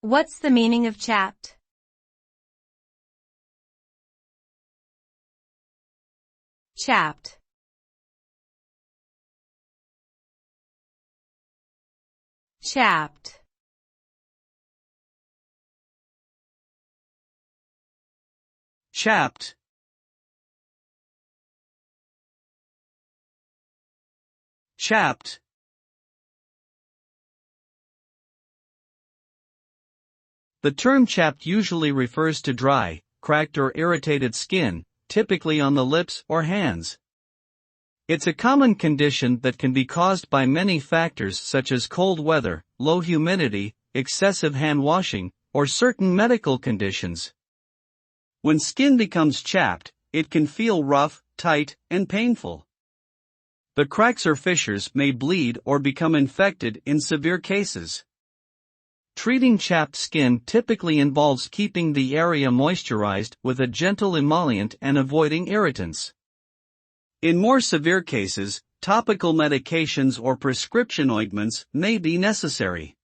What's the meaning of chapped? Chapped. Chapped. Chapped. Chapped. The term chapped usually refers to dry, cracked or irritated skin, typically on the lips or hands. It's a common condition that can be caused by many factors such as cold weather, low humidity, excessive hand washing, or certain medical conditions. When skin becomes chapped, it can feel rough, tight, and painful. The cracks or fissures may bleed or become infected in severe cases. Treating chapped skin typically involves keeping the area moisturized with a gentle emollient and avoiding irritants. In more severe cases, topical medications or prescription ointments may be necessary.